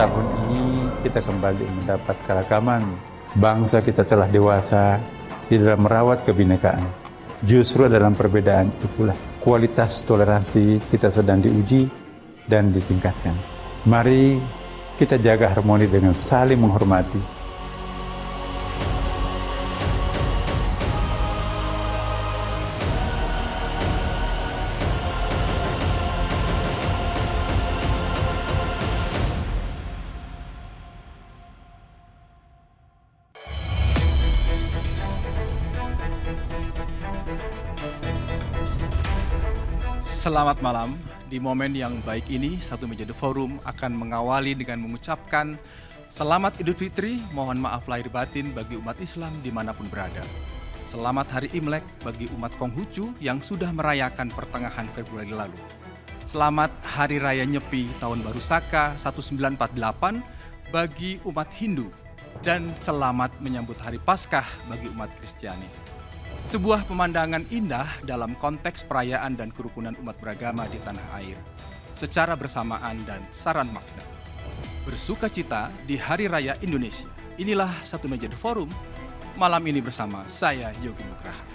tahun ini kita kembali mendapat keragaman. Bangsa kita telah dewasa di dalam merawat kebinekaan. Justru dalam perbedaan itulah kualitas toleransi kita sedang diuji dan ditingkatkan. Mari kita jaga harmoni dengan saling menghormati. Selamat malam. Di momen yang baik ini, Satu Meja The Forum akan mengawali dengan mengucapkan Selamat Idul Fitri, mohon maaf lahir batin bagi umat Islam dimanapun berada. Selamat Hari Imlek bagi umat Konghucu yang sudah merayakan pertengahan Februari lalu. Selamat Hari Raya Nyepi Tahun Baru Saka 1948 bagi umat Hindu. Dan selamat menyambut Hari Paskah bagi umat Kristiani. Sebuah pemandangan indah dalam konteks perayaan dan kerukunan umat beragama di tanah air, secara bersamaan dan saran makna. Bersukacita di Hari Raya Indonesia. Inilah Satu Meja The Forum, malam ini bersama saya Yogi Nugraha.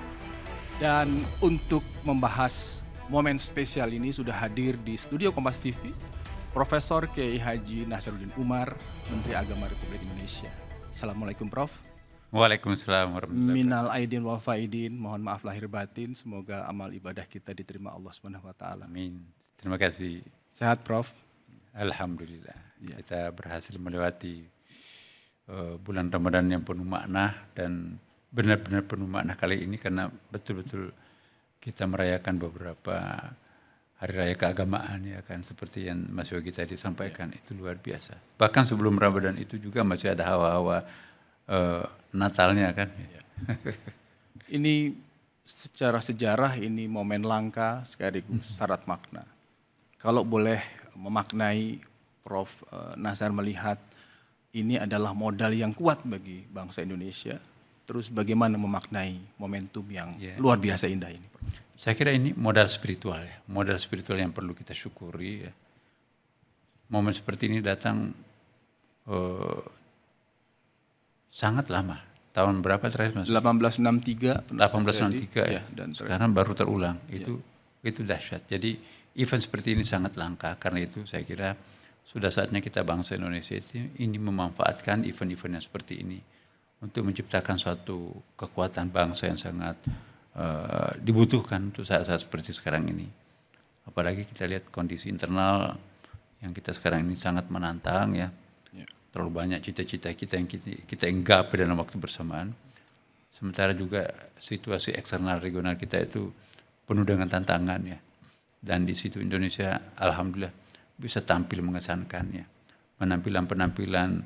Dan untuk membahas momen spesial ini sudah hadir di studio Kompas TV, Profesor Kiai Haji Nasaruddin Umar, Menteri Agama Republik Indonesia. Assalamualaikum Prof. Waalaikumsalam warahmatullahi wabarakatuh. Minal aidin wal faidin, mohon maaf lahir batin, semoga amal ibadah kita diterima Allah Subhanahu wa taala. Amin. Terima kasih. Sehat Prof? Alhamdulillah. Ya. Kita berhasil melewati bulan Ramadan yang penuh makna dan benar-benar penuh makna kali ini karena betul-betul kita merayakan beberapa hari raya keagamaan ya kan, seperti yang Mas Yogi tadi sampaikan, itu luar biasa. Bahkan sebelum Ramadan itu juga masih ada hawa-hawa Natalnya kan. Ini secara sejarah ini momen langka sekaligus syarat makna. Kalau boleh memaknai, Prof. Nasar melihat ini adalah modal yang kuat bagi bangsa Indonesia. Terus bagaimana memaknai momentum yang luar biasa indah ini, Prof? Saya kira ini modal spiritual ya, modal spiritual yang perlu kita syukuri ya. Momen seperti ini datang sangat lama. Tahun berapa terakhir Mas? 1863. 1863 ya. Dan sekarang baru terulang. Itu dahsyat. Jadi event seperti ini sangat langka. Karena itu saya kira sudah saatnya kita bangsa Indonesia ini memanfaatkan event-event yang seperti ini untuk menciptakan suatu kekuatan bangsa yang sangat dibutuhkan untuk saat-saat seperti sekarang ini. Apalagi kita lihat kondisi internal yang kita sekarang ini sangat menantang ya. Terlalu banyak cita-cita kita yang kita inggapi dalam waktu bersamaan. Sementara juga situasi eksternal regional kita itu penuh dengan tantangan ya. Dan di situ Indonesia alhamdulillah bisa tampil mengesankan ya. Penampilan-penampilan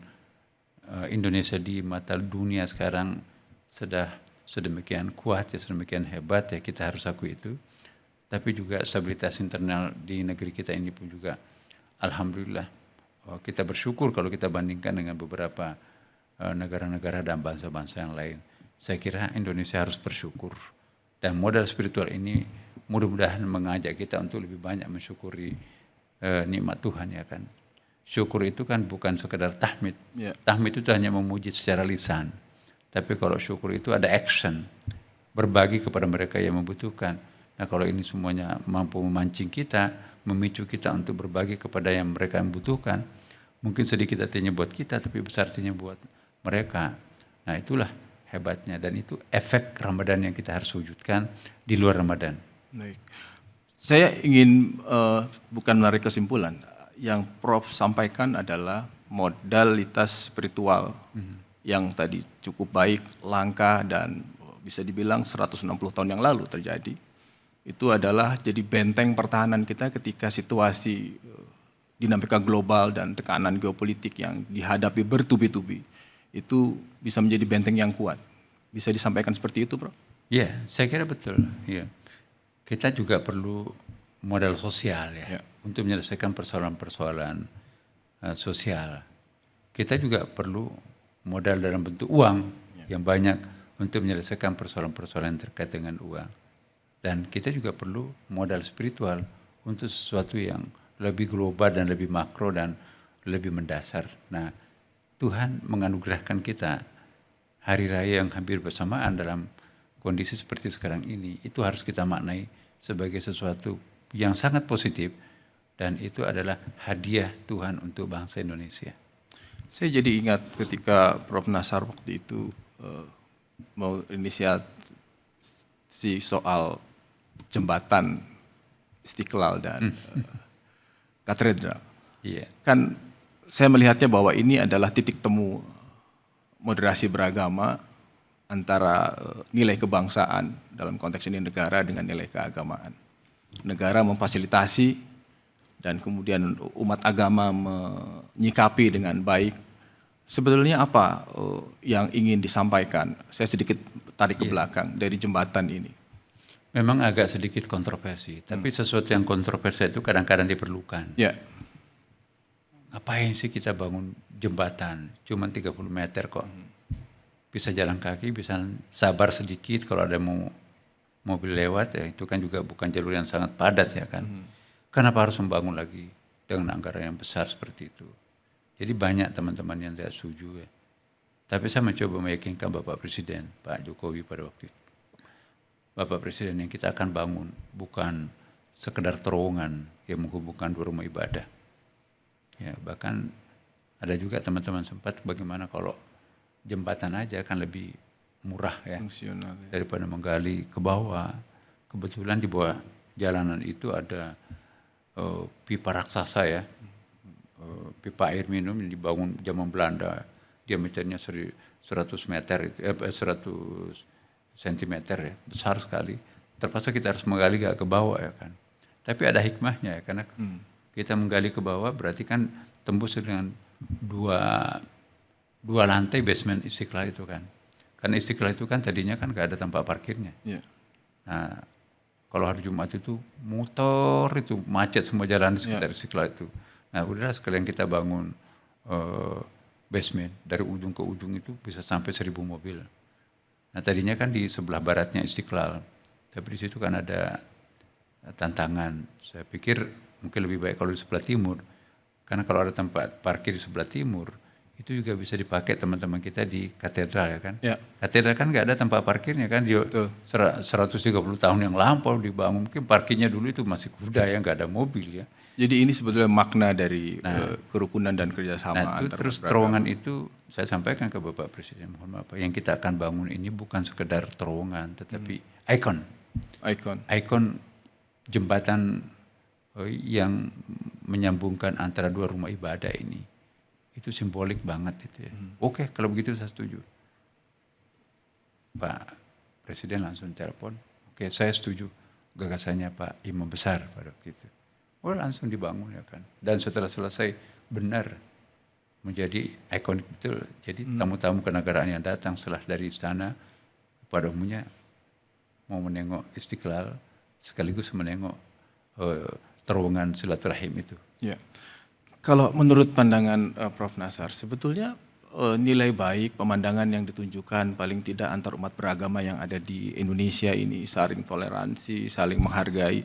Indonesia di mata dunia sekarang sudah sedemikian kuat ya, sedemikian hebat ya, kita harus akui itu. Tapi juga stabilitas internal di negeri kita ini pun juga alhamdulillah. Kita bersyukur kalau kita bandingkan dengan beberapa negara-negara dan bangsa-bangsa yang lain. Saya kira Indonesia harus bersyukur. Dan modal spiritual ini mudah-mudahan mengajak kita untuk lebih banyak mensyukuri nikmat Tuhan ya kan. Syukur itu kan bukan sekedar tahmid. Tahmid itu hanya memuji secara lisan. Tapi kalau syukur itu ada action. Berbagi kepada mereka yang membutuhkan. Nah kalau ini semuanya mampu memancing kita, memicu kita untuk berbagi kepada yang mereka membutuhkan, mungkin sedikit artinya buat kita, tapi besar artinya buat mereka. Nah itulah hebatnya, dan itu efek Ramadan yang kita harus wujudkan di luar Ramadan. Baik. Saya ingin bukan menarik kesimpulan, yang Prof sampaikan adalah modalitas spiritual yang tadi cukup baik, langka, dan bisa dibilang 160 tahun yang lalu terjadi. Itu adalah jadi benteng pertahanan kita ketika situasi dinamika global dan tekanan geopolitik yang dihadapi bertubi-tubi. Itu bisa menjadi benteng yang kuat. Bisa disampaikan seperti itu, Bro? Iya, saya kira betul. Ya. Kita juga perlu modal sosial ya, untuk menyelesaikan persoalan-persoalan sosial. Kita juga perlu modal dalam bentuk uang yang banyak untuk menyelesaikan persoalan-persoalan terkait dengan uang. Dan kita juga perlu modal spiritual untuk sesuatu yang lebih global dan lebih makro dan lebih mendasar. Nah, Tuhan menganugerahkan kita hari raya yang hampir bersamaan dalam kondisi seperti sekarang ini. Itu harus kita maknai sebagai sesuatu yang sangat positif, dan itu adalah hadiah Tuhan untuk bangsa Indonesia. Saya jadi ingat ketika Prof. Nasar waktu itu mau inisiasi soal jembatan Istiqlal dan katedral. Iya. Kan saya melihatnya bahwa ini adalah titik temu moderasi beragama antara nilai kebangsaan, dalam konteks ini negara, dengan nilai keagamaan. Negara memfasilitasi dan kemudian umat agama menyikapi dengan baik. Sebetulnya apa yang ingin disampaikan? Saya sedikit tarik ke belakang dari jembatan ini. Memang agak sedikit kontroversi, tapi sesuatu yang kontroversi itu kadang-kadang diperlukan. Ya. Ngapain sih kita bangun jembatan? Cuma 30 meter kok. Bisa jalan kaki, bisa sabar sedikit kalau ada mobil lewat, ya itu kan juga bukan jalur yang sangat padat ya kan. Kenapa harus membangun lagi dengan anggaran yang besar seperti itu? Jadi banyak teman-teman yang tidak setuju ya. Tapi saya mencoba meyakinkan Bapak Presiden, Pak Jokowi pada waktu itu. Bapak Presiden, yang kita akan bangun bukan sekedar terowongan yang menghubungkan dua rumah ibadah. Ya, bahkan ada juga teman-teman sempat bagaimana kalau jembatan aja kan lebih murah ya, Fungsional, ya. daripada menggali ke bawah. Kebetulan di bawah jalanan itu ada pipa raksasa ya, pipa air minum yang dibangun zaman Belanda, diameternya 100 meter, 100 sentimeter ya, besar sekali. Terpaksa kita harus menggali gak ke bawah ya kan. Tapi ada hikmahnya ya, karena kita menggali ke bawah berarti kan tembus dengan dua lantai basement Istiqlal itu kan. Karena Istiqlal itu kan tadinya kan gak ada tempat parkirnya. Yeah. Nah, kalau hari Jumat itu motor itu macet semua jalan di sekitar Istiqlal itu. Nah, udahlah sekalian kita bangun basement, dari ujung ke ujung itu bisa sampai 1.000 mobil. Nah, tadinya kan di sebelah baratnya Istiqlal, tapi di situ kan ada tantangan. Saya pikir mungkin lebih baik kalau di sebelah timur, karena kalau ada tempat parkir di sebelah timur, itu juga bisa dipakai teman-teman kita di katedral ya kan. Ya. Katedral kan nggak ada tempat parkirnya kan, di 130 tahun yang lampau dibangun, mungkin parkirnya dulu itu masih kuda ya, nggak ada mobil ya. Jadi ini sebetulnya makna dari kerukunan dan kerjasama. Nah, itu terus terowongan itu saya sampaikan ke Bapak Presiden, mohon maaf, yang kita akan bangun ini bukan sekedar terowongan, tetapi ikon jembatan yang menyambungkan antara dua rumah ibadah ini. Itu simbolik banget itu ya. Oke, kalau begitu saya setuju. Pak Presiden langsung telepon, oke saya setuju gagasannya Pak Imam Besar pada waktu itu. Oh, langsung dibangun ya kan. Dan setelah selesai benar menjadi ikonik betul. Jadi tamu-tamu kenegaraan yang datang setelah dari istana pada umumnya mau menengok Istiqlal sekaligus menengok terowongan silaturahim itu. Ya. Kalau menurut pandangan Prof. Nasar, sebetulnya nilai baik pemandangan yang ditunjukkan paling tidak antar umat beragama yang ada di Indonesia ini, saling toleransi, saling menghargai,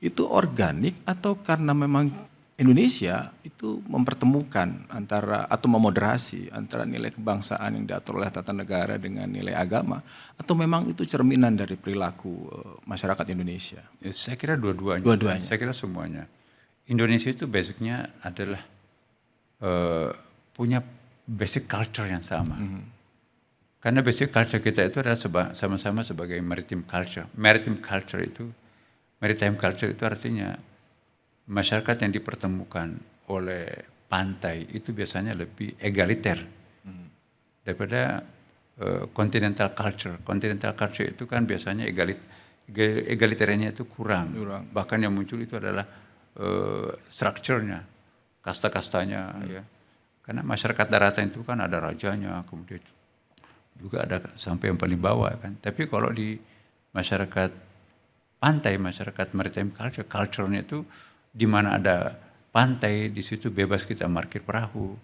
itu organik atau karena memang Indonesia itu mempertemukan antara atau memoderasi antara nilai kebangsaan yang diatur oleh tata negara dengan nilai agama, atau memang itu cerminan dari perilaku masyarakat Indonesia? Ya, saya kira dua-duanya. Saya kira semuanya. Indonesia itu basicnya adalah punya basic culture yang sama. Karena basic culture kita itu adalah sama-sama sebagai maritime culture. Maritime culture itu artinya masyarakat yang dipertemukan oleh pantai itu biasanya lebih egaliter daripada continental culture. Continental culture itu kan biasanya egaliternya itu kurang. Bahkan yang muncul itu adalah strukturnya, kasta-kastanya ya. Karena masyarakat daratan itu kan ada rajanya, kemudian juga ada sampai yang paling bawah kan. Tapi kalau di masyarakat pantai, masyarakat maritime culture-nya itu di mana ada pantai, di situ bebas kita parkir perahu.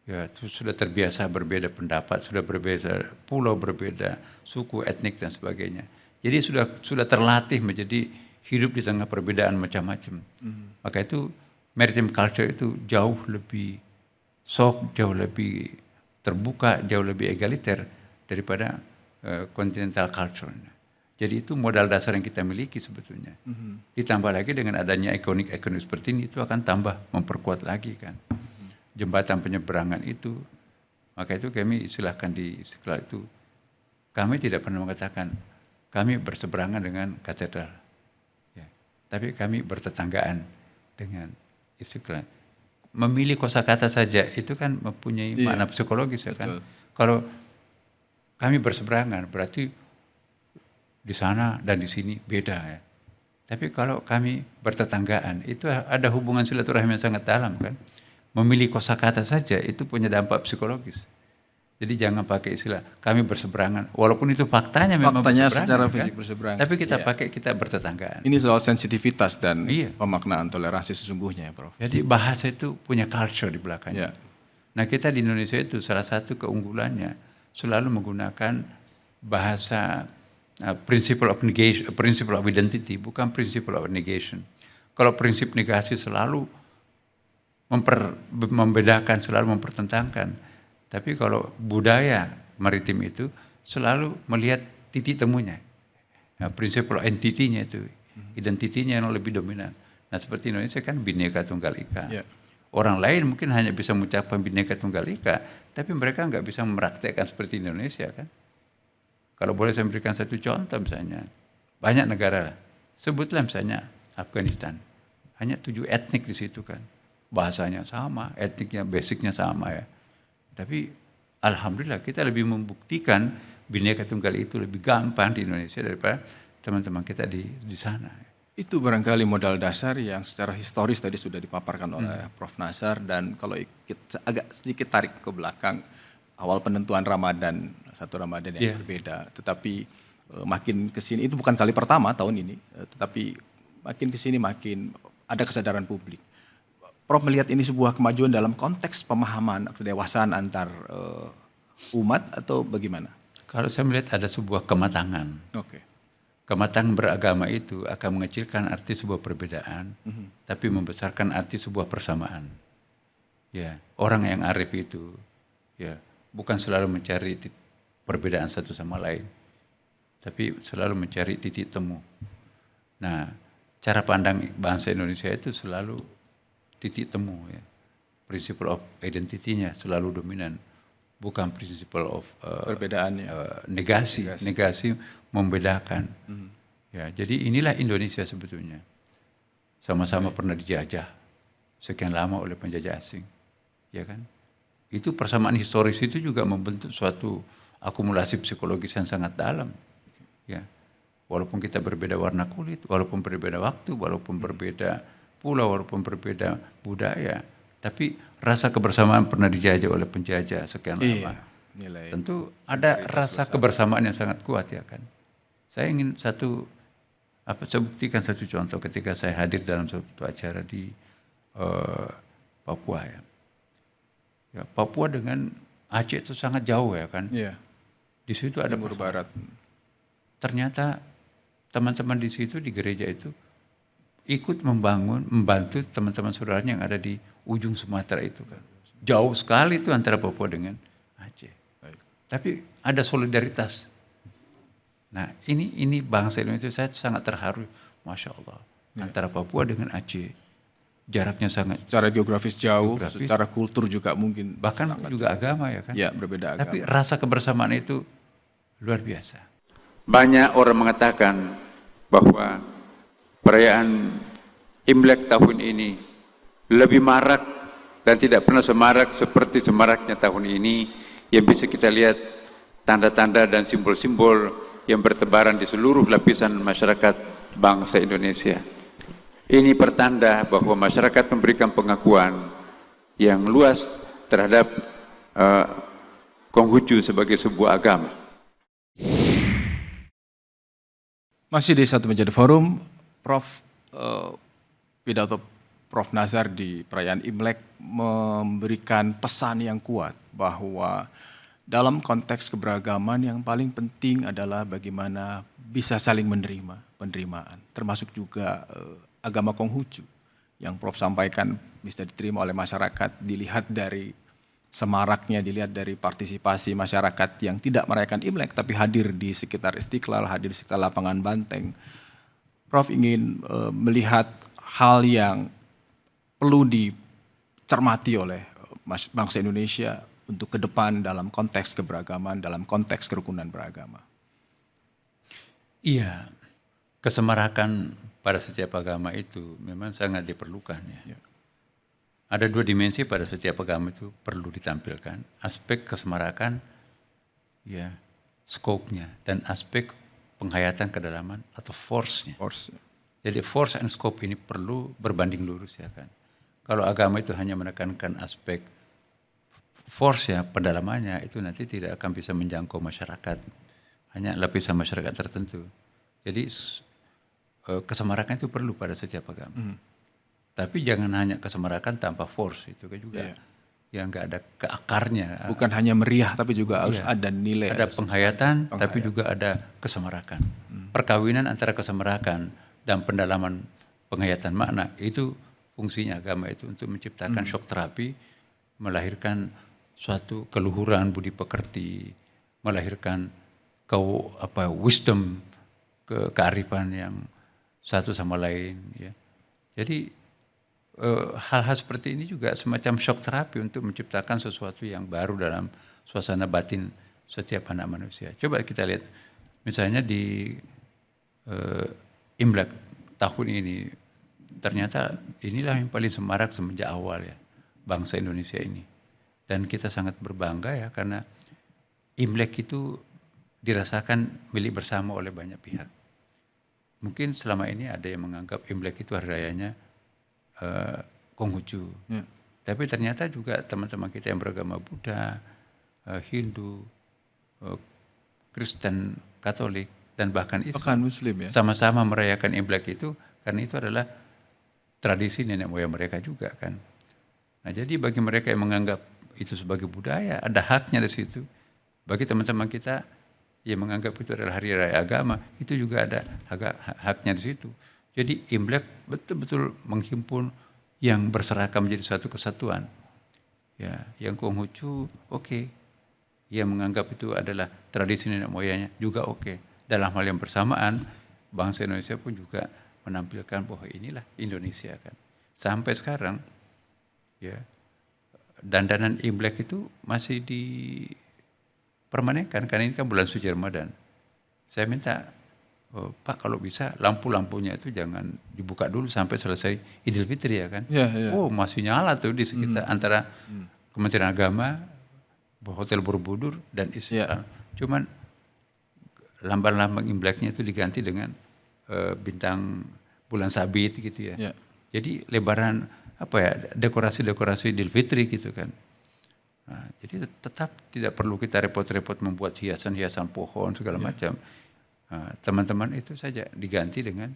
Ya, itu sudah terbiasa berbeda pendapat, sudah berbeda pulau, berbeda suku, etnik dan sebagainya. Jadi sudah terlatih menjadi hidup di tengah perbedaan macam-macam. Maka itu maritime culture itu jauh lebih soft, jauh lebih terbuka, jauh lebih egaliter daripada continental culture. Jadi itu modal dasar yang kita miliki sebetulnya. Ditambah lagi dengan adanya ikonik-ikonik seperti ini, itu akan tambah memperkuat lagi kan. Jembatan penyeberangan itu, maka itu kami istilahkan di Istiqlal itu, kami tidak pernah mengatakan kami berseberangan dengan katedral. Ya. Tapi kami bertetanggaan dengan Istiqlal. Memilih kosakata saja itu kan mempunyai makna psikologis ya kan. Kalau kami berseberangan berarti di sana dan di sini beda ya. Tapi kalau kami bertetanggaan itu ada hubungan silaturahmi yang sangat dalam kan. Memilih kosakata saja itu punya dampak psikologis. Jadi jangan pakai istilah kami berseberangan, walaupun itu faktanya memang secara kan? fisik berseberangan. Tapi kita pakai kita bertetanggaan. Ini soal sensitivitas dan pemaknaan toleransi sesungguhnya ya Prof. Jadi bahasa itu punya culture di belakangnya. Nah kita di Indonesia itu salah satu keunggulannya selalu menggunakan bahasa principle of negation, principle of identity, bukan principle of negation. Kalau prinsip negasi selalu membedakan, selalu mempertentangkan. Tapi kalau budaya maritim itu selalu melihat titik temunya. Nah, prinsip entity-nya itu, identitinya yang lebih dominan. Nah seperti Indonesia kan Bhinneka Tunggal Ika. Orang lain mungkin hanya bisa mengucapkan Bhinneka Tunggal Ika, tapi mereka nggak bisa mempraktekkan seperti Indonesia kan. Kalau boleh saya berikan satu contoh misalnya, banyak negara, sebutlah misalnya Afghanistan, hanya 7 etnik di situ kan. Bahasanya sama, etniknya, basicnya sama ya. Tapi alhamdulillah kita lebih membuktikan Bhinneka Tunggal itu lebih gampang di Indonesia daripada teman-teman kita di sana. Itu barangkali modal dasar yang secara historis tadi sudah dipaparkan oleh Prof. Nasar, dan kalau agak sedikit tarik ke belakang, awal penentuan Ramadan, satu Ramadan yang berbeda, tetapi makin kesini, itu bukan kali pertama tahun ini, tetapi makin kesini makin ada kesadaran publik. Prof melihat ini sebuah kemajuan dalam konteks pemahaman kedewasaan antar umat atau bagaimana? Kalau saya melihat ada sebuah kematangan. Kematangan beragama itu akan mengecilkan arti sebuah perbedaan, tapi membesarkan arti sebuah persamaan. Ya, orang yang arif itu, ya, bukan selalu mencari perbedaan satu sama lain, tapi selalu mencari titik temu. Nah, cara pandang bangsa Indonesia itu selalu titik temu ya. Principle of identity-nya selalu dominan, bukan principle of perbedaannya. Negasi membedakan. Ya, jadi inilah Indonesia sebetulnya. Sama-sama pernah dijajah sekian lama oleh penjajah asing. Ya kan? Itu persamaan historis itu juga membentuk suatu akumulasi psikologis yang sangat dalam. Ya. Walaupun kita berbeda warna kulit, walaupun berbeda waktu, walaupun berbeda pulau, walaupun berbeda budaya, tapi rasa kebersamaan pernah dijajah oleh penjajah sekian lama. Tentu ada rasa kebersamaan yang sangat kuat ya kan. Saya ingin saya buktikan satu contoh ketika saya hadir dalam suatu acara di Papua ya. Ya, Papua dengan Aceh itu sangat jauh ya kan. Di situ ada Timur Barat. Ternyata teman-teman di situ di gereja itu ikut membantu teman-teman saudaranya yang ada di ujung Sumatera itu kan. Jauh sekali itu antara Papua dengan Aceh. Tapi ada solidaritas. Nah ini bangsa Indonesia, saya sangat terharu, Masya Allah. Antara Papua dengan Aceh, jaraknya sangat. Secara geografis jauh, secara kultur juga mungkin. Bahkan juga agama ya kan. Ya, berbeda agama. Tapi rasa kebersamaan itu luar biasa. Banyak orang mengatakan bahwa perayaan Imlek tahun ini lebih marak dan tidak pernah semarak seperti semaraknya tahun ini, yang bisa kita lihat tanda-tanda dan simbol-simbol yang bertebaran di seluruh lapisan masyarakat bangsa Indonesia. Ini pertanda bahwa masyarakat memberikan pengakuan yang luas terhadap Konghucu sebagai sebuah agama. Masih di Satu Meja The Forum, Prof, pidato Prof Nazar di perayaan Imlek memberikan pesan yang kuat bahwa dalam konteks keberagaman yang paling penting adalah bagaimana bisa saling menerima, penerimaan, termasuk juga agama Konghucu yang Prof sampaikan bisa diterima oleh masyarakat dilihat dari semaraknya dilihat dari partisipasi masyarakat yang tidak merayakan Imlek tapi hadir di sekitar Istiqlal, hadir di sekitar lapangan Banteng. Prof ingin melihat hal yang perlu dicermati oleh bangsa Indonesia untuk ke depan dalam konteks keberagaman, dalam konteks kerukunan beragama. Iya, kesemarakan pada setiap agama itu memang sangat diperlukan ya. Ada dua dimensi pada setiap agama itu perlu ditampilkan. Aspek kesemarakan, ya, scope-nya, dan aspek penghayatan kedalaman atau force-nya. Jadi force and scope ini perlu berbanding lurus ya kan. Kalau agama itu hanya menekankan aspek force ya, pendalamannya itu nanti tidak akan bisa menjangkau masyarakat. Hanya lapisan masyarakat tertentu. Jadi kesemarakan itu perlu pada setiap agama. Tapi jangan hanya kesemarakan tanpa force, itu kan juga yang nggak ada ke akarnya. Bukan hanya meriah tapi juga harus ada nilai. Ada penghayatan tapi juga ada kesemarakan. Perkawinan antara kesemarakan dan pendalaman penghayatan makna, itu fungsinya agama itu untuk menciptakan shock terapi, melahirkan suatu keluhuran budi pekerti, melahirkan wisdom, kearifan yang satu sama lain ya. Jadi hal-hal seperti ini juga semacam shock terapi untuk menciptakan sesuatu yang baru dalam suasana batin setiap anak manusia. Coba kita lihat misalnya di Imlek tahun ini, ternyata inilah yang paling semarak semenjak awal ya bangsa Indonesia ini. Dan kita sangat berbangga ya karena Imlek itu dirasakan milik bersama oleh banyak pihak. Mungkin selama ini ada yang menganggap Imlek itu hari rayanya Konghucu. Tapi ternyata juga teman-teman kita yang beragama Buddha, Hindu, Kristen, Katolik, dan bahkan Islam ya, sama-sama merayakan Imlek itu karena itu adalah tradisi nenek moyang mereka juga kan. Nah jadi bagi mereka yang menganggap itu sebagai budaya, ada haknya di situ. Bagi teman-teman kita yang menganggap itu adalah hari raya agama, itu juga ada haknya di situ. Jadi Imlek betul-betul menghimpun yang berseragam menjadi satu kesatuan. Ya, yang Konghucu oke. Yang menganggap itu adalah tradisi nenek moyangnya juga oke. Dalam hal yang bersamaan, bangsa Indonesia pun juga menampilkan bahwa inilah Indonesia kan. Sampai sekarang ya dandanan Imlek itu masih dipermanenkan karena ini kan bulan suci Ramadan. Saya minta Pak kalau bisa lampu-lampunya itu jangan dibuka dulu sampai selesai Idul Fitri ya kan. Oh masih nyala tuh di sekitar antara Kementerian Agama, Hotel Borobudur dan Istiqlal. Cuman lambang-lambang Imleknya itu diganti dengan bintang bulan sabit gitu ya. Jadi lebaran dekorasi-dekorasi Idul Fitri gitu kan. Nah, jadi tetap tidak perlu kita repot-repot membuat hiasan-hiasan pohon segala macam. Teman-teman itu saja diganti dengan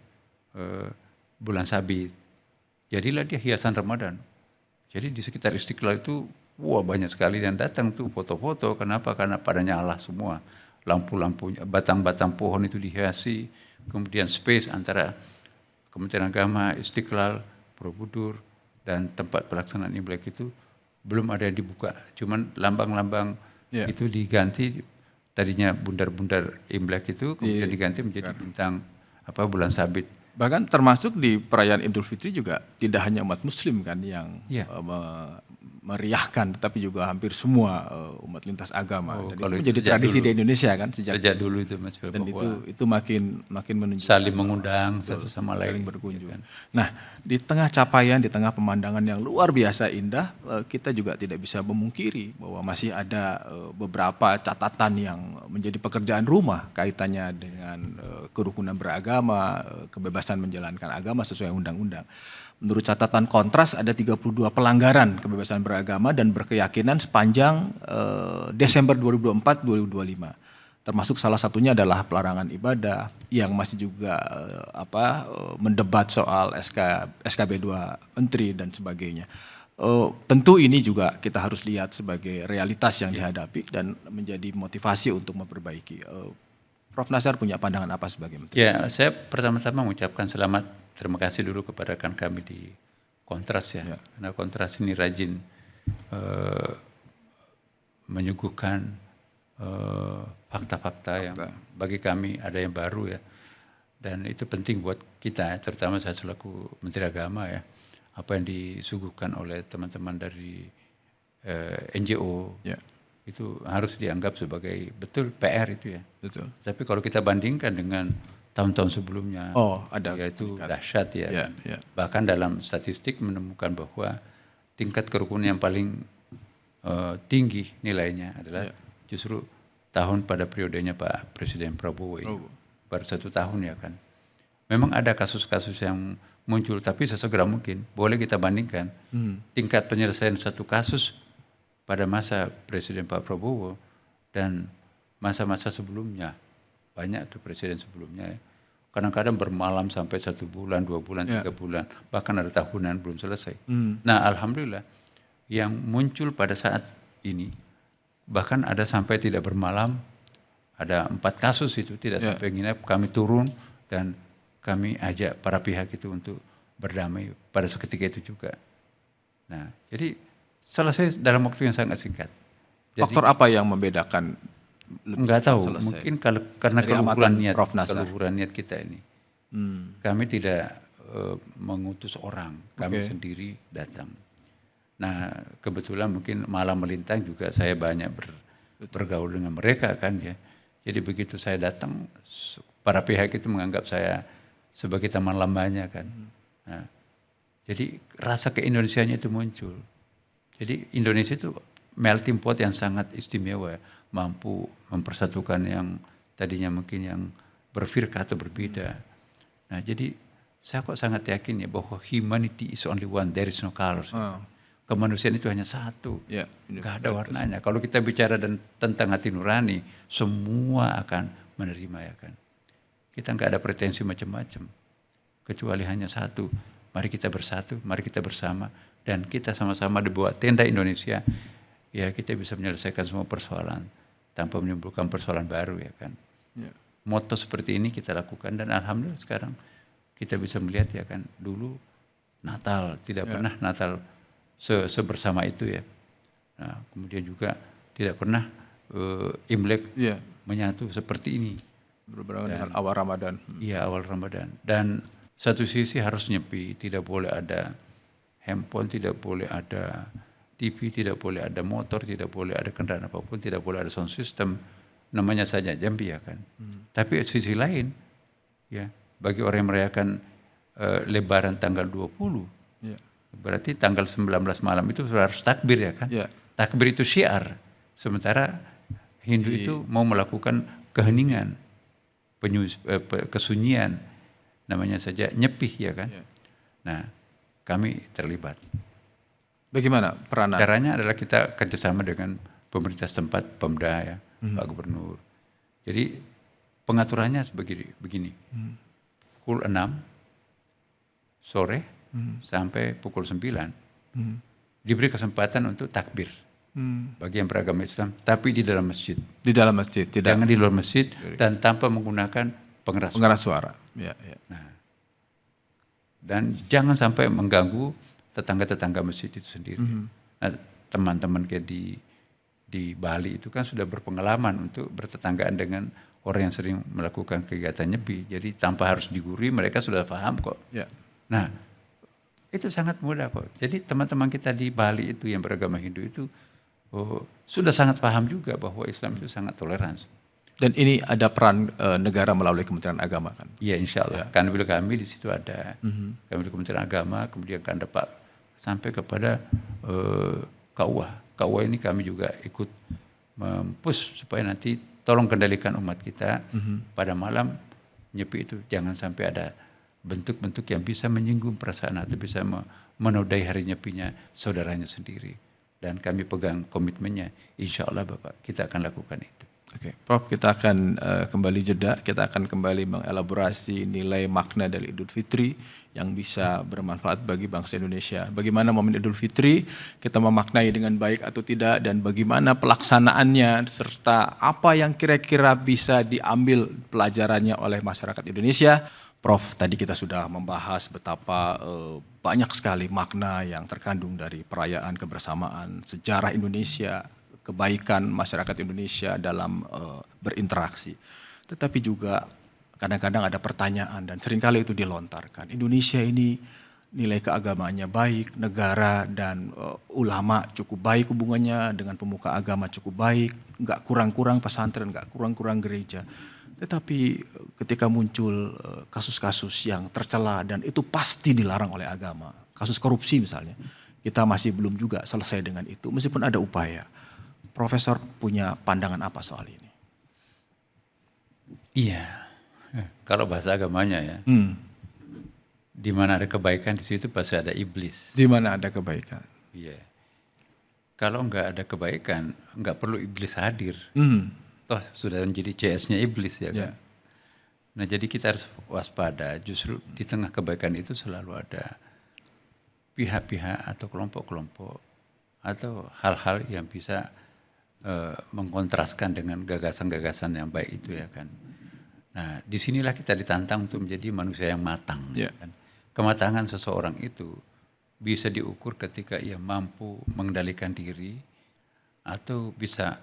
bulan sabit. Jadilah dia hiasan Ramadan. Jadi di sekitar Istiqlal itu banyak sekali yang datang tuh foto-foto. Kenapa? Karena pada nyala semua. Lampu-lampunya, batang-batang pohon itu dihiasi. Kemudian space antara Kementerian Agama, Istiqlal, Borobudur, dan tempat pelaksanaan Imlek itu belum ada yang dibuka. Cuman lambang-lambang itu diganti. Tadinya bundar-bundar Imlek itu kemudian diganti menjadi bintang bulan sabit. Bahkan termasuk di perayaan Idul Fitri juga tidak hanya umat Muslim kan yang meriahkan, tetapi juga hampir semua umat lintas agama. Dan itu menjadi tradisi di Indonesia kan sejak dulu itu Mas. Dan itu makin menunjukkan saling mengundang satu sama lain berkunjung. Kan. Nah, di tengah capaian, di tengah pemandangan yang luar biasa indah, kita juga tidak bisa memungkiri bahwa masih ada beberapa catatan yang menjadi pekerjaan rumah kaitannya dengan kerukunan beragama, kebebasan menjalankan agama sesuai undang-undang. Menurut catatan Kontras ada 32 pelanggaran kebebasan beragama dan berkeyakinan sepanjang Desember 2024-2025. Termasuk salah satunya adalah pelarangan ibadah yang masih juga mendebat soal SKB 2 Menteri dan sebagainya. Tentu ini juga kita harus lihat sebagai realitas yang dihadapi dan menjadi motivasi untuk memperbaiki. Prof. Nazar punya pandangan apa sebagai Menteri? Ya, saya pertama-tama mengucapkan terima kasih dulu kepada rekan kami di Kontras ya. Karena Kontras ini rajin menyuguhkan fakta-fakta yang bagi kami ada yang baru ya. Dan itu penting buat kita, terutama saya selaku Menteri Agama ya. Apa yang disuguhkan oleh teman-teman dari NGO itu harus dianggap sebagai betul PR itu ya. Betul. Tapi kalau kita bandingkan dengan tahun-tahun sebelumnya, yaitu dahsyat ya. Bahkan dalam statistik menemukan bahwa tingkat kerukunan yang paling tinggi nilainya adalah justru tahun pada periodenya Pak Presiden Prabowo ini. Baru 1 tahun ya kan. Memang ada kasus-kasus yang muncul, tapi sesegera mungkin boleh kita bandingkan tingkat penyelesaian satu kasus pada masa Presiden Pak Prabowo dan masa-masa sebelumnya. Banyak tuh presiden sebelumnya ya. Kadang-kadang bermalam sampai 1 bulan, 2 bulan, 3 bulan, bahkan ada tahunan belum selesai. Nah, alhamdulillah yang muncul pada saat ini bahkan ada sampai tidak bermalam, ada 4 kasus itu tidak sampai nginep, kami turun dan kami ajak para pihak itu untuk berdamai pada seketika itu juga. Nah, jadi selesai dalam waktu yang sangat singkat. Jadi, faktor apa yang membedakan? Enggak tahu, selesai. Mungkin karena keluhuran niat kita ini. Kami tidak mengutus orang, kami sendiri datang. Nah, kebetulan mungkin malam melintang juga saya banyak bergaul dengan mereka kan ya. Jadi begitu saya datang, para pihak itu menganggap saya sebagai teman lamanya kan. Nah, jadi rasa ke-Indonesianya itu muncul. Jadi Indonesia itu melting pot yang sangat istimewa, mampu mempersatukan yang tadinya mungkin yang berfirqah atau berbeda. Nah, jadi saya kok sangat yakin ya bahwa humanity is only one, there is no colors. Kemanusiaan itu hanya satu, gak ada warnanya. Kalau kita bicara tentang hati nurani, semua akan menerima ya kan. Kita nggak ada pretensi macam-macam, kecuali hanya satu. Mari kita bersatu, mari kita bersama, dan kita sama-sama dibuat tenda Indonesia. Ya kita bisa menyelesaikan semua persoalan tanpa menimbulkan persoalan baru ya kan. Moto seperti ini kita lakukan dan alhamdulillah sekarang kita bisa melihat ya kan. Dulu Natal tidak pernah Natal sebersama itu ya. Nah, kemudian juga tidak pernah Imlek menyatu seperti ini. Berbarengan dengan awal Ramadan. Iya, awal Ramadan. Dan satu sisi harus nyepi, tidak boleh ada handphone, tidak boleh ada TV, tidak boleh ada motor, tidak boleh ada kendaraan apapun, tidak boleh ada sound system. Namanya saja Jambi ya kan. Tapi sisi lain, ya bagi orang yang merayakan Lebaran tanggal 20, berarti tanggal 19 malam itu sudah harus takbir ya kan. Takbir itu syiar. Sementara Hindu itu mau melakukan keheningan, kesunyian, namanya saja nyepih ya kan. Nah, kami terlibat. Bagaimana peranan? Caranya adalah kita kerjasama dengan pemerintah setempat, Pemda ya, Pak Gubernur. Jadi pengaturannya begini. Pukul 6 sore sampai pukul 9 diberi kesempatan untuk takbir bagi yang beragama Islam, tapi di dalam masjid. Di dalam masjid, tidak. Jangan di luar masjid dan tanpa menggunakan pengeras suara. Nah, dan jangan sampai mengganggu tetangga-tetangga masjid itu sendiri. Nah, teman-teman kayak di Bali itu kan sudah berpengalaman untuk bertetanggaan dengan orang yang sering melakukan kegiatan nyepi. Jadi tanpa harus digurui mereka sudah paham kok. Nah, itu sangat mudah kok. Jadi teman-teman kita di Bali itu yang beragama Hindu itu sudah sangat paham juga bahwa Islam itu sangat toleransi. Dan ini ada peran negara melalui Kementerian Agama kan? Iya, insya Allah. Karena bila kami di situ ada, kami di Kementerian Agama, kemudian kan ada Pak sampai kepada KUA. KUA ini kami juga ikut mempush supaya nanti tolong kendalikan umat kita pada malam nyepi itu. Jangan sampai ada bentuk-bentuk yang bisa menyinggung perasaan atau bisa menodai hari nyepinya saudaranya sendiri. Dan kami pegang komitmennya, insya Allah Bapak, kita akan lakukan itu. Oke, Prof, kita akan kembali jeda, kita akan kembali mengelaborasi nilai makna dari Idul Fitri yang bisa bermanfaat bagi bangsa Indonesia. Bagaimana momen Idul Fitri kita memaknai dengan baik atau tidak, dan bagaimana pelaksanaannya, serta apa yang kira-kira bisa diambil pelajarannya oleh masyarakat Indonesia. Prof, tadi kita sudah membahas betapa banyak sekali makna yang terkandung dari perayaan kebersamaan, sejarah Indonesia, kebaikan masyarakat Indonesia dalam berinteraksi. Tetapi juga kadang-kadang ada pertanyaan dan seringkali itu dilontarkan. Indonesia ini nilai keagamaannya baik, negara dan ulama cukup baik hubungannya dengan pemuka agama cukup baik, nggak kurang-kurang pesantren, nggak kurang-kurang gereja. Tetapi ketika muncul kasus-kasus yang tercela dan itu pasti dilarang oleh agama, kasus korupsi misalnya, kita masih belum juga selesai dengan itu meskipun ada upaya. Profesor punya pandangan apa soal ini? Iya, kalau bahasa agamanya ya, di mana ada kebaikan di situ pasti ada iblis. Di mana ada kebaikan? Iya. Kalau nggak ada kebaikan, nggak perlu iblis hadir. Toh sudah menjadi CS-nya iblis ya kan. Nah jadi kita harus waspada. Justru di tengah kebaikan itu selalu ada pihak-pihak atau kelompok-kelompok atau hal-hal yang bisa mengkontraskan dengan gagasan-gagasan yang baik itu ya kan. Nah disinilah kita ditantang untuk menjadi manusia yang matang. Ya kan? Kematangan seseorang itu bisa diukur ketika ia mampu mengendalikan diri atau bisa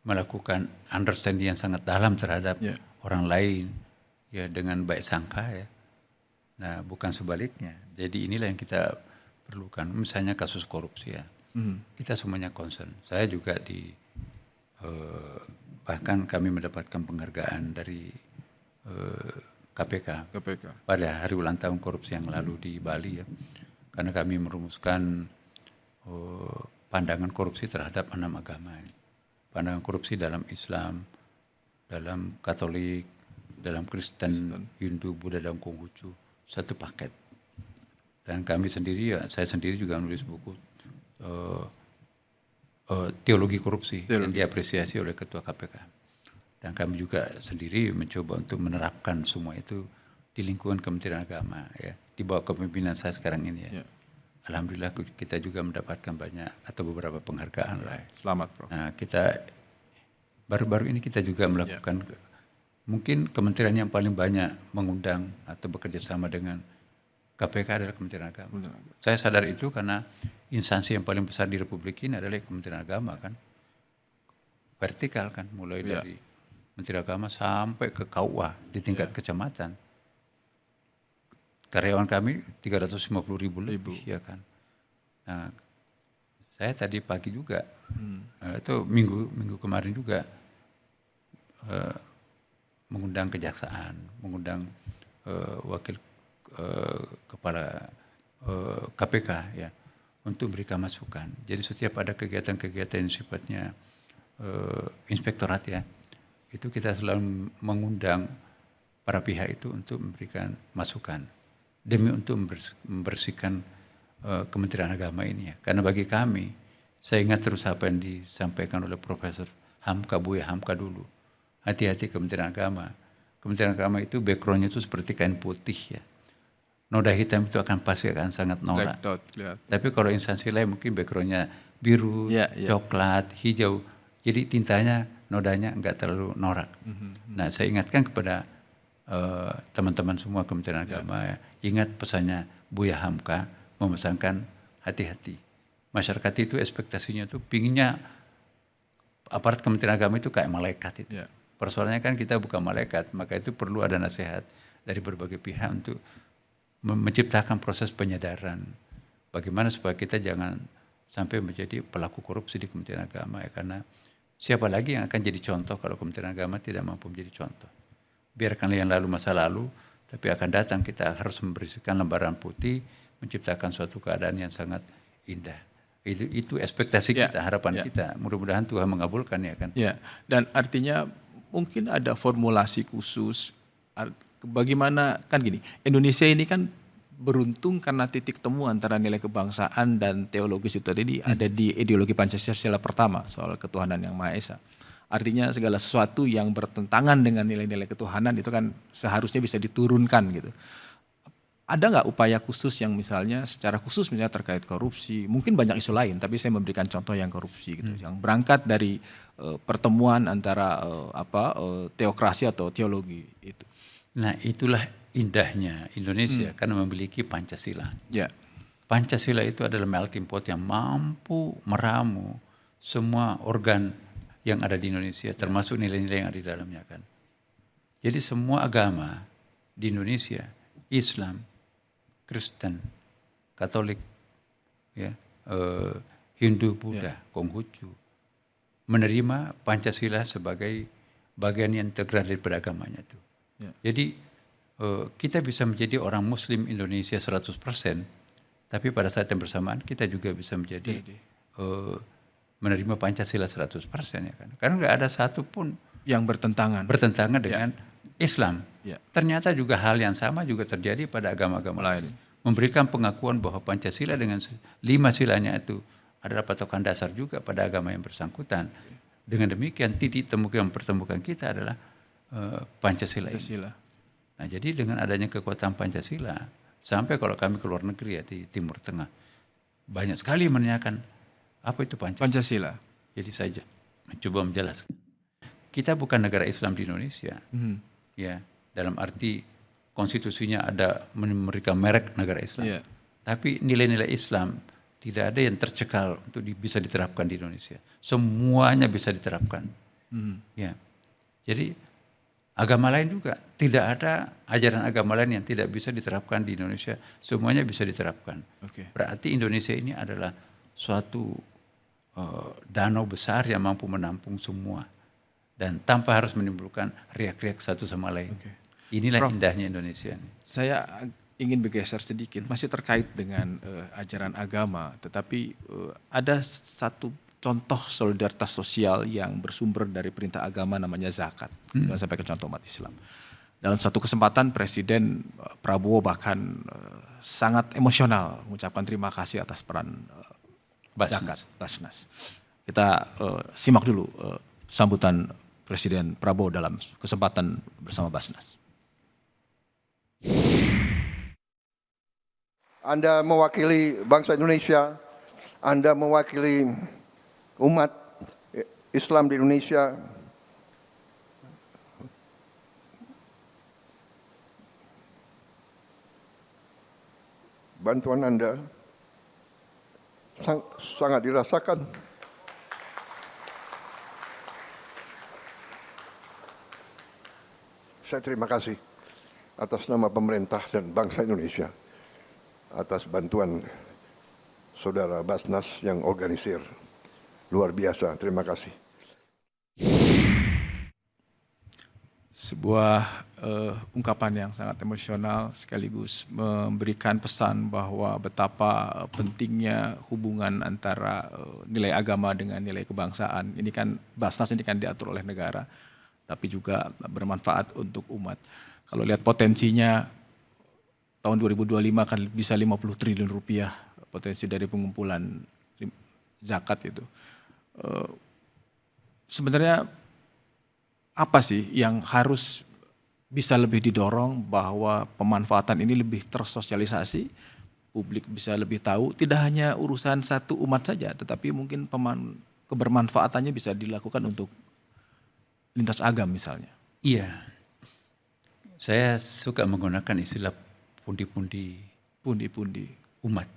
melakukan understanding yang sangat dalam terhadap orang lain ya dengan baik sangka ya. Nah bukan sebaliknya. Jadi inilah yang kita perlukan. Misalnya kasus korupsi ya. Kita semuanya concern. Saya juga bahkan kami mendapatkan penghargaan dari KPK pada hari ulang tahun korupsi yang lalu di Bali ya. Karena kami merumuskan pandangan korupsi terhadap 6 agama. Pandangan korupsi dalam Islam, dalam Katolik, dalam Kristen, Hindu, Buddha, dan Konghucu, satu paket. Dan kami sendiri, saya sendiri juga menulis buku teologi korupsi yang diapresiasi oleh Ketua KPK. Dan kami juga sendiri mencoba untuk menerapkan semua itu di lingkungan Kementerian Agama, ya, di bawah kepemimpinan saya sekarang ini. Ya. Alhamdulillah kita juga mendapatkan banyak atau beberapa penghargaan lah. Selamat, Prof. Nah kita baru-baru ini kita juga melakukan mungkin kementerian yang paling banyak mengundang atau bekerja sama dengan KPK adalah Kementerian Agama. Saya sadar itu karena instansi yang paling besar di Republik ini adalah Kementerian Agama kan, vertikal kan, mulai dari Menteri Agama sampai ke KUA di tingkat kecamatan. Karyawan kami 350.000 lebih ya kan. Nah, saya tadi pagi juga itu minggu kemarin juga mengundang kejaksaan, mengundang wakil kepala KPK ya untuk berikan masukan. Jadi setiap ada kegiatan-kegiatan yang sifatnya inspektorat ya, itu kita selalu mengundang para pihak itu untuk memberikan masukan demi untuk membersihkan Kementerian Agama ini ya. Karena bagi kami, saya ingat terus apa yang disampaikan oleh Profesor Hamka, Buya Hamka dulu. Hati-hati Kementerian Agama. Kementerian Agama itu background-nya itu seperti kain putih ya. Noda hitam itu pasti akan sangat norak. Tapi kalau instansi lain mungkin background-nya biru, coklat, hijau. Jadi tintanya, nodanya enggak terlalu norak. Nah saya ingatkan kepada teman-teman semua Kementerian Agama ya, ingat pesannya Buya Hamka memesankan hati-hati. Masyarakat itu ekspektasinya tuh pinginnya aparat Kementerian Agama itu kayak malaikat itu. Persoalannya kan kita bukan malaikat, maka itu perlu ada nasihat dari berbagai pihak untuk menciptakan proses penyadaran. Bagaimana supaya kita jangan sampai menjadi pelaku korupsi di Kementerian Agama ya, karena siapa lagi yang akan jadi contoh kalau Kementerian Agama tidak mampu menjadi contoh. Biarkanlah yang lalu masa lalu, tapi akan datang kita harus membersihkan lembaran putih, menciptakan suatu keadaan yang sangat indah. Itu ekspektasi kita, harapan kita. Mudah-mudahan Tuhan mengabulkan ya kan. Ya, dan artinya mungkin ada formulasi khusus bagaimana, kan gini, Indonesia ini kan beruntung karena titik temu antara nilai kebangsaan dan teologis itu tadi ada di ideologi Pancasila pertama soal ketuhanan yang Maha Esa. Artinya segala sesuatu yang bertentangan dengan nilai-nilai ketuhanan itu kan seharusnya bisa diturunkan gitu. Ada nggak upaya khusus yang misalnya secara khusus misalnya terkait korupsi, mungkin banyak isu lain, tapi saya memberikan contoh yang korupsi gitu, yang berangkat dari pertemuan antara teokrasi atau teologi itu. Nah itulah indahnya Indonesia karena memiliki Pancasila. Pancasila itu adalah melting pot yang mampu meramu semua organ yang ada di Indonesia, termasuk nilai-nilai yang ada di dalamnya kan. Jadi semua agama di Indonesia, Islam, Kristen, Katolik, ya, Hindu, Buddha, Konghucu, menerima Pancasila sebagai bagian yang integral daripada agamanya itu. Jadi kita bisa menjadi orang Muslim Indonesia 100%, tapi pada saat yang bersamaan kita juga bisa menjadi menerima Pancasila 100% ya kan. Karena nggak ada satupun yang bertentangan dengan Islam. Ternyata juga hal yang sama juga terjadi pada agama-agama lain. Memberikan pengakuan bahwa Pancasila dengan 5 silanya itu adalah patokan dasar juga pada agama yang bersangkutan. Dengan demikian titik temu yang mempertemukan kita adalah Pancasila ini. Nah, jadi dengan adanya kekuatan Pancasila, sampai kalau kami ke luar negeri ya di Timur Tengah, banyak sekali menanyakan apa itu Pancasila. Jadi saya coba menjelaskan. Kita bukan negara Islam di Indonesia, ya dalam arti konstitusinya ada memberikan merek negara Islam, tapi nilai-nilai Islam tidak ada yang tercekal untuk bisa diterapkan di Indonesia. Semuanya bisa diterapkan. Ya, jadi agama lain juga tidak ada ajaran agama lain yang tidak bisa diterapkan di Indonesia. Semuanya bisa diterapkan. Berarti Indonesia ini adalah suatu danau besar yang mampu menampung semua dan tanpa harus menimbulkan riak-riak satu sama lain. Inilah Prof, indahnya Indonesia. Saya ingin bergeser sedikit, masih terkait dengan ajaran agama, tetapi ada satu contoh solidaritas sosial yang bersumber dari perintah agama namanya zakat. Sampai ke contoh umat Islam. Dalam satu kesempatan Presiden Prabowo bahkan sangat emosional mengucapkan terima kasih atas peran zakat, Basnas. Kita simak dulu sambutan Presiden Prabowo dalam kesempatan bersama Basnas. Anda mewakili bangsa Indonesia, Anda mewakili umat Islam di Indonesia. Bantuan Anda sangat dirasakan. Saya terima kasih atas nama pemerintah dan bangsa Indonesia atas bantuan saudara Basnas yang organisir. Luar biasa, terima kasih. Sebuah ungkapan yang sangat emosional sekaligus memberikan pesan bahwa betapa pentingnya hubungan antara nilai agama dengan nilai kebangsaan. Ini kan Basnas ini kan diatur oleh negara, tapi juga bermanfaat untuk umat. Kalau lihat potensinya tahun 2025 kan bisa 50 triliun rupiah potensi dari pengumpulan zakat itu. Sebenarnya apa sih yang harus bisa lebih didorong bahwa pemanfaatan ini lebih tersosialisasi, publik bisa lebih tahu, tidak hanya urusan satu umat saja, tetapi mungkin kebermanfaatannya bisa dilakukan untuk lintas agama misalnya. Iya, saya suka menggunakan istilah pundi-pundi umat.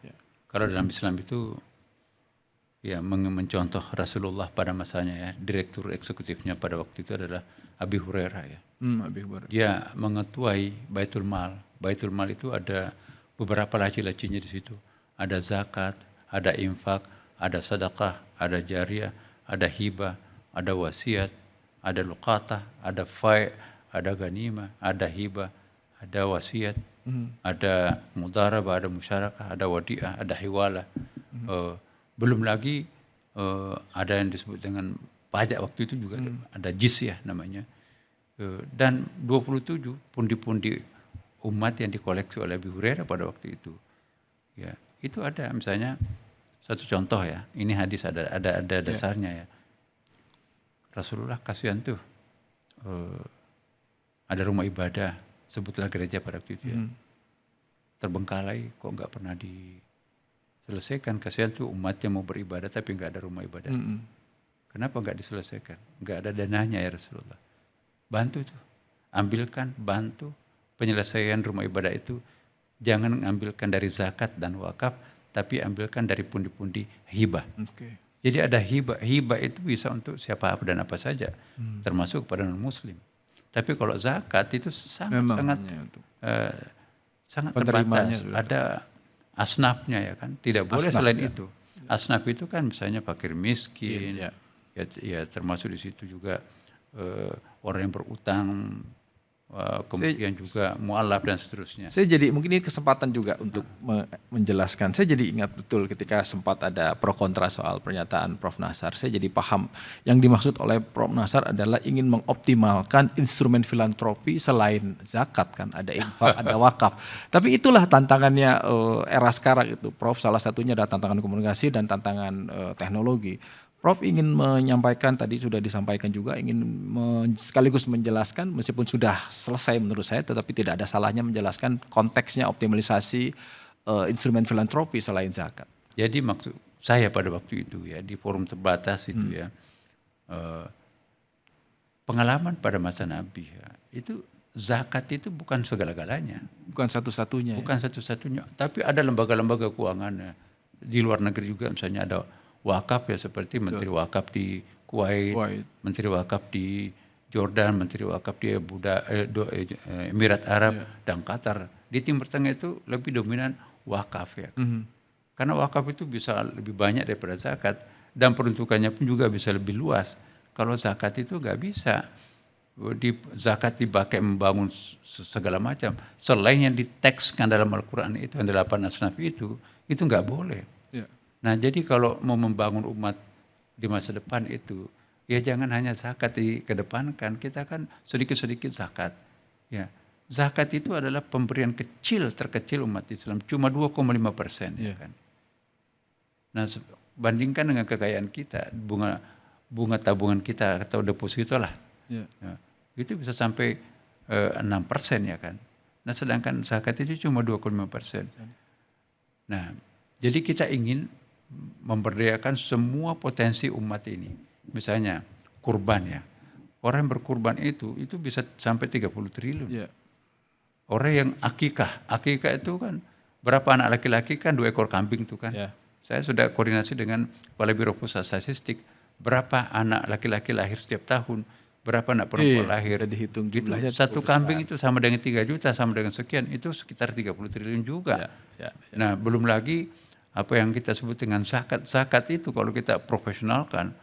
Ya. Kalau dalam Islam itu ya mencontoh Rasulullah pada masanya ya, direktur eksekutifnya pada waktu itu adalah Abi Hurairah ya. Dia mengetuai Baitul Mal. Baitul Mal itu ada beberapa laci-lacinya di situ. Ada zakat, ada infak, ada sedekah, ada jariyah, ada hibah, ada wasiat, ada luqatah, ada fai', ada ganimah, ada hibah, ada wasiat, ada mudarabah, ada musyarakah, ada wadi'ah, ada hiwalah. Belum lagi ada yang disebut dengan pajak waktu itu juga ada jizyah namanya. Dan 27 pundi-pundi umat yang dikoleksi oleh Abi Hurairah pada waktu itu. Ya, itu ada misalnya satu contoh ya. Ini hadis ada dasarnya ya. Rasulullah kasihan tuh ada rumah ibadah, sebutlah gereja pada waktu itu ya. Terbengkalai kok nggak pernah diselesaikan. Kasihan tuh umatnya mau beribadah tapi nggak ada rumah ibadah. Kenapa nggak diselesaikan? Nggak ada dananya ya Rasulullah. Bantu tuh, ambilkan, bantu penyelesaian rumah ibadah itu. Jangan ambilkan dari zakat dan wakaf, tapi ambilkan dari pundi-pundi hibah. Jadi ada hibah. Hibah itu bisa untuk siapa dan apa saja, termasuk kepada non-muslim. Tapi kalau zakat itu sangat Penerimanya terbatas. Ada asnafnya ya kan. Tidak boleh Asnaf, selain ya. itu. Asnaf itu kan misalnya fakir miskin, Ya. ya termasuk di situ juga orang yang berutang, kemudian juga mu'alaf dan seterusnya. Saya jadi mungkin ini kesempatan juga untuk menjelaskan. Saya jadi ingat betul ketika sempat ada pro kontra soal pernyataan Prof. Nasar. Saya jadi paham yang dimaksud oleh Prof. Nasar adalah ingin mengoptimalkan instrumen filantropi selain zakat kan. Ada infak, ada wakaf. Tapi itulah tantangannya era sekarang itu Prof. Salah satunya ada tantangan komunikasi dan tantangan teknologi. Prof ingin menyampaikan, tadi sudah disampaikan juga, ingin sekaligus menjelaskan meskipun sudah selesai menurut saya, tetapi tidak ada salahnya menjelaskan konteksnya optimalisasi instrumen filantropi selain zakat. Jadi maksud saya pada waktu itu ya, di forum terbatas itu ya, pengalaman pada masa Nabi ya, itu zakat itu bukan segala-galanya. Bukan satu-satunya. Bukan satu-satunya, tapi ada lembaga-lembaga keuangan ya. Di luar negeri juga misalnya ada wakaf ya, seperti Menteri Wakaf di Kuwait, Menteri Wakaf di Jordan, Menteri Wakaf di Emirat Arab dan Qatar. Di Timur Tengah itu lebih dominan wakaf ya. Karena wakaf itu bisa lebih banyak daripada zakat dan peruntukannya pun juga bisa lebih luas. Kalau zakat itu nggak bisa. Zakat dipakai membangun segala macam. Selain yang ditekskan dalam Al-Quran itu, yang 8 asnaf itu nggak boleh. Nah, jadi kalau mau membangun umat di masa depan itu, ya jangan hanya zakat dikedepankan, kita kan sedikit-sedikit zakat. Ya, zakat itu adalah pemberian terkecil umat Islam, cuma 2,5%. Ya kan? Nah, bandingkan dengan kekayaan kita, bunga tabungan kita atau deposito lah, ya, itu bisa sampai 6% ya kan. Nah, sedangkan zakat itu cuma 2,5%. Nah, jadi kita ingin memberdayakan semua potensi umat ini. Misalnya kurban ya. Orang yang berkurban itu bisa sampai 30 triliun. Orang yang akikah itu kan berapa anak laki-laki kan 2 ekor kambing itu kan. Saya sudah koordinasi dengan Kepala Biro Pusat Statistik, berapa anak laki-laki lahir setiap tahun, berapa anak perempuan lahir. Bisa dihitung jumlahnya. Satu kambing itu sama dengan 3 juta, sama dengan sekian, itu sekitar 30 triliun juga. Nah, belum lagi apa yang kita sebut dengan zakat. Zakat itu kalau kita profesionalkan,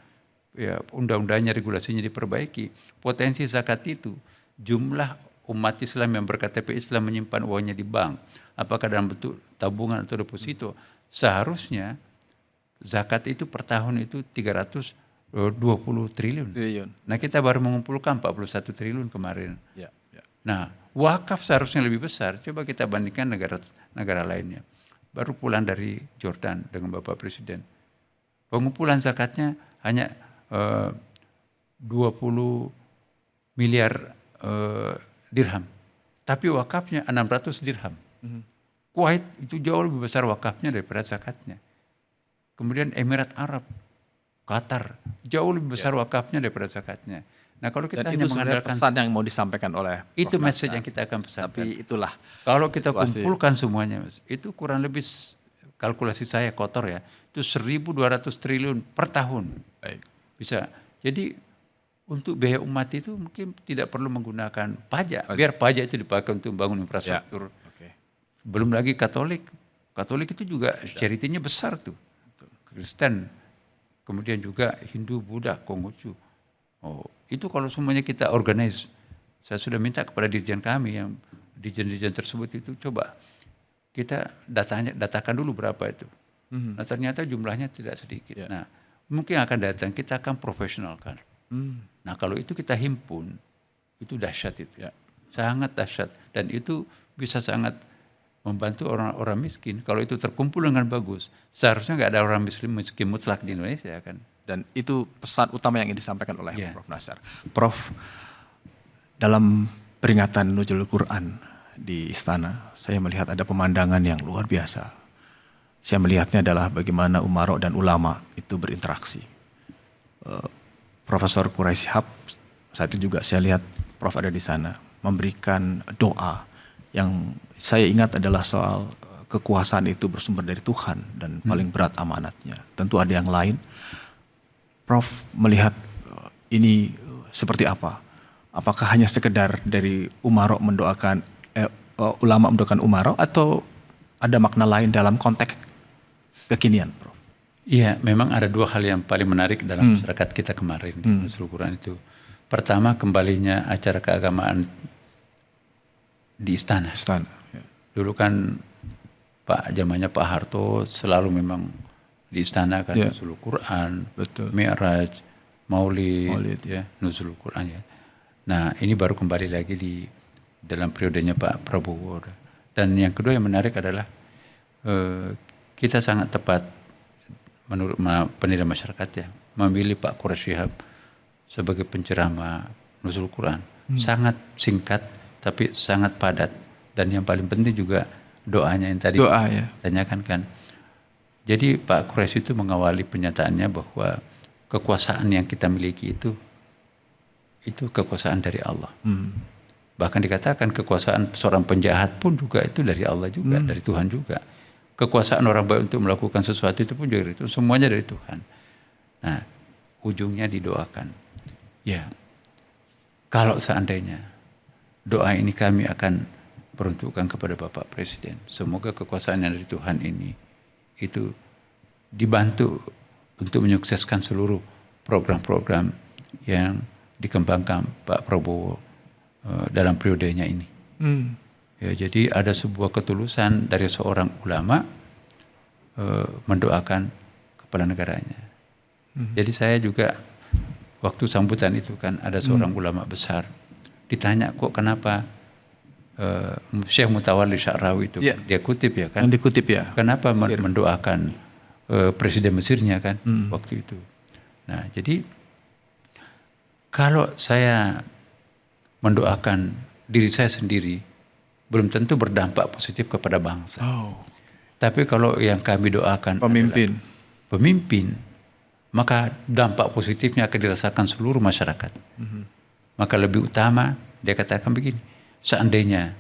ya undang-undangnya, regulasinya diperbaiki, potensi zakat itu jumlah umat Islam yang berKTP Islam menyimpan uangnya di bank, apakah dalam bentuk tabungan atau deposito, seharusnya zakat itu per tahun itu 320 triliun. Nah, kita baru mengumpulkan 41 triliun kemarin. Nah, wakaf seharusnya lebih besar. Coba kita bandingkan negara lainnya. Baru pulang dari Jordan dengan Bapak Presiden. Pengumpulan zakatnya hanya 20 miliar dirham. Tapi wakafnya 600 dirham. Kuwait itu jauh lebih besar wakafnya daripada zakatnya. Kemudian Emirat Arab, Qatar, jauh lebih besar wakafnya daripada zakatnya. Nah, kalau kita hanya mengandalkan pesan yang mau disampaikan oleh itu message yang kita akan pesankan. Tapi itulah. Kalau kita kumpulkan semuanya, Mas, itu kurang lebih, kalkulasi saya kotor ya, itu 1.200 triliun per tahun. Bisa. Jadi untuk biaya umat itu mungkin tidak perlu menggunakan pajak. Biar pajak itu dipakai untuk membangun infrastruktur. Belum lagi Katolik. Katolik itu juga charity-nya besar tuh. Kristen. Kemudian juga Hindu, Buddha, Konghucu. Itu kalau semuanya kita organize. Saya sudah minta kepada dirjen kami, yang dirjen-dirjen tersebut itu, coba kita datakan dulu berapa itu. Nah, ternyata jumlahnya tidak sedikit. Nah, mungkin akan datang, kita akan profesionalkan. Nah, kalau itu kita himpun, itu dahsyat itu. Sangat dahsyat. Dan itu bisa sangat membantu orang-orang miskin. Kalau itu terkumpul dengan bagus, seharusnya nggak ada orang miskin mutlak di Indonesia kan. Dan itu pesan utama yang ingin disampaikan oleh Prof. Nasar. Prof, dalam peringatan Nuzulul Quran di istana, saya melihat ada pemandangan yang luar biasa. Saya melihatnya adalah bagaimana umarok dan ulama itu berinteraksi. Profesor Quraisy Shihab, saat itu juga saya lihat Prof ada di sana, memberikan doa yang saya ingat adalah soal kekuasaan itu bersumber dari Tuhan dan paling berat amanatnya. Tentu ada yang lain. Prof melihat ini seperti apa? Apakah hanya sekedar dari umaro mendoakan ulama mendoakan umaro atau ada makna lain dalam konteks kekinian, Prof? Iya, memang ada dua hal yang paling menarik dalam masyarakat kita kemarin di Nuzul Quran itu. Pertama, kembalinya acara keagamaan di istana. Ya. Dulu kan zamannya Pak Harto selalu memang di istana kan, Nuzul Quran, Betul. Mi'raj, Maulid, ya. Nuzul Quran ya. Nah, ini baru kembali lagi di dalam periodenya Pak Prabowo. Dan yang kedua yang menarik adalah kita sangat tepat menurut penilaian masyarakat ya, memilih Pak Quraish Shihab sebagai penceramah Nuzul Quran. Sangat singkat tapi sangat padat, dan yang paling penting juga doanya yang tadi tanyakan kan. Jadi Pak Quraish itu mengawali pernyataannya bahwa kekuasaan yang kita miliki itu kekuasaan dari Allah. Bahkan dikatakan kekuasaan seorang penjahat pun juga itu dari Allah juga, dari Tuhan juga. Kekuasaan orang baik untuk melakukan sesuatu itu pun juga dari Tuhan, semuanya dari Tuhan. Nah, ujungnya didoakan. Ya, kalau seandainya doa ini kami akan peruntukkan kepada Bapak Presiden, semoga kekuasaan yang dari Tuhan ini itu dibantu untuk menyukseskan seluruh program-program yang dikembangkan Pak Prabowo dalam periodenya ini. Ya, jadi ada sebuah ketulusan dari seorang ulama mendoakan kepala negaranya. Jadi saya juga waktu sambutan itu kan ada seorang ulama besar ditanya kok kenapa Syekh Mutawalli Sya'rawi itu dia kutip ya kan? Dikutip ya. Kenapa mendoakan Presiden Mesirnya kan waktu itu? Nah, jadi kalau saya mendoakan diri saya sendiri belum tentu berdampak positif kepada bangsa. Tapi kalau yang kami doakan pemimpin, maka dampak positifnya akan dirasakan seluruh masyarakat. Maka lebih utama dia katakan begini, seandainya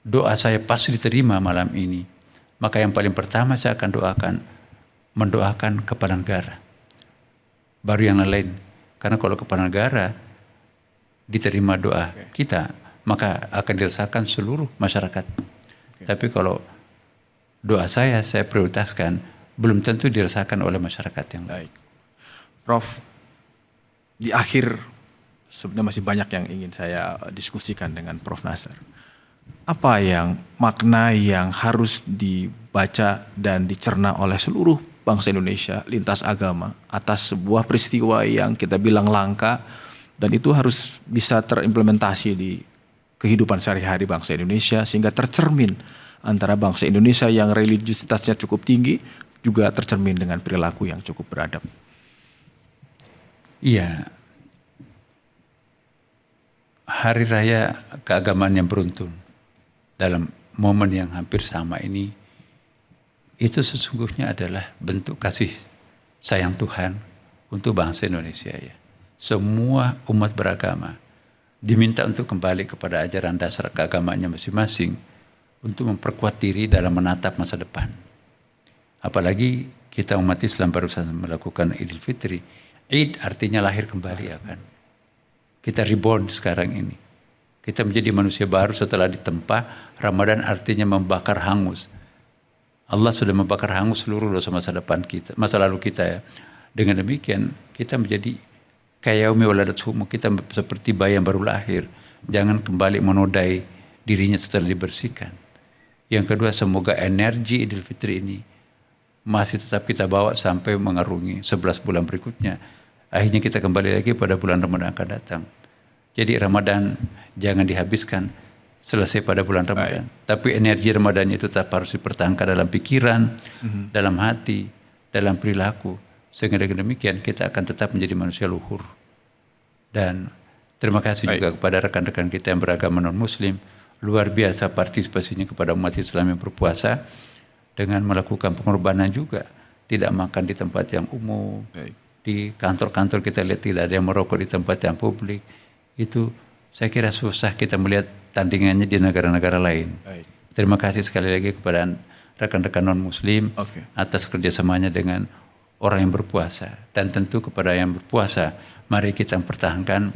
doa saya pasti diterima malam ini, maka yang paling pertama saya akan mendoakan kepala negara. Baru yang lain. Karena kalau kepala negara diterima doa kita, maka akan dirasakan seluruh masyarakat. Tapi kalau doa saya prioritaskan, belum tentu dirasakan oleh masyarakat yang lain. Prof, di akhir sebenarnya masih banyak yang ingin saya diskusikan dengan Prof Naser. Apa yang makna yang harus dibaca dan dicerna oleh seluruh bangsa Indonesia lintas agama atas sebuah peristiwa yang kita bilang langka dan itu harus bisa terimplementasi di kehidupan sehari-hari bangsa Indonesia sehingga tercermin antara bangsa Indonesia yang religiusitasnya cukup tinggi juga tercermin dengan perilaku yang cukup beradab. Iya. Hari raya keagamaan yang beruntun dalam momen yang hampir sama ini itu sesungguhnya adalah bentuk kasih sayang Tuhan untuk bangsa Indonesia ya. Semua umat beragama diminta untuk kembali kepada ajaran dasar keagamaannya masing-masing untuk memperkuat diri dalam menatap masa depan. Apalagi kita umat Islam barusan melakukan Idul Fitri. Id artinya lahir kembali ya kan. Kita reborn sekarang ini. Kita menjadi manusia baru setelah ditempa. Ramadan artinya membakar hangus. Allah sudah membakar hangus seluruh dosa masa depan kita, masa lalu kita ya. Dengan demikian kita menjadi kayaumi waladatsumu, kita seperti bayi yang baru lahir. Jangan kembali menodai dirinya setelah dibersihkan. Yang kedua, semoga energi Idul Fitri ini masih tetap kita bawa sampai mengarungi 11 bulan berikutnya. Akhirnya kita kembali lagi pada bulan Ramadan akan datang. Jadi Ramadan jangan dihabiskan selesai pada bulan Ramadan. Tapi energi Ramadan itu tetap harus dipertahankan dalam pikiran, dalam hati, dalam perilaku. Sehingga dengan demikian kita akan tetap menjadi manusia luhur. Dan terima kasih juga kepada rekan-rekan kita yang beragama non-muslim. Luar biasa partisipasinya kepada umat Islam yang berpuasa. Dengan melakukan pengorbanan juga. Tidak makan di tempat yang umum. Di kantor-kantor kita lihat tidak ada yang merokok di tempat yang publik. Itu saya kira susah kita melihat tandingannya di negara-negara lain. Terima kasih sekali lagi kepada rekan-rekan non-muslim atas kerjasamanya dengan orang yang berpuasa. Dan tentu kepada yang berpuasa, mari kita mempertahankan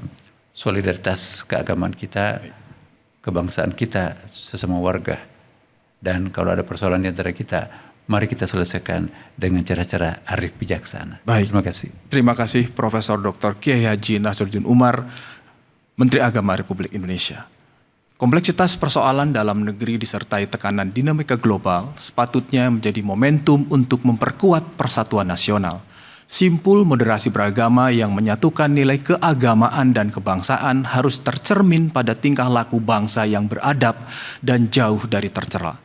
solidaritas keagamaan kita, kebangsaan kita, sesama warga. Dan kalau ada persoalan di antara kita, mari kita selesaikan dengan cara-cara arif bijaksana. Baik. Terima kasih. Terima kasih Profesor Dr. Kiai Haji Nasruddin Umar, Menteri Agama Republik Indonesia. Kompleksitas persoalan dalam negeri disertai tekanan dinamika global sepatutnya menjadi momentum untuk memperkuat persatuan nasional. Simpul moderasi beragama yang menyatukan nilai keagamaan dan kebangsaan harus tercermin pada tingkah laku bangsa yang beradab dan jauh dari tercela.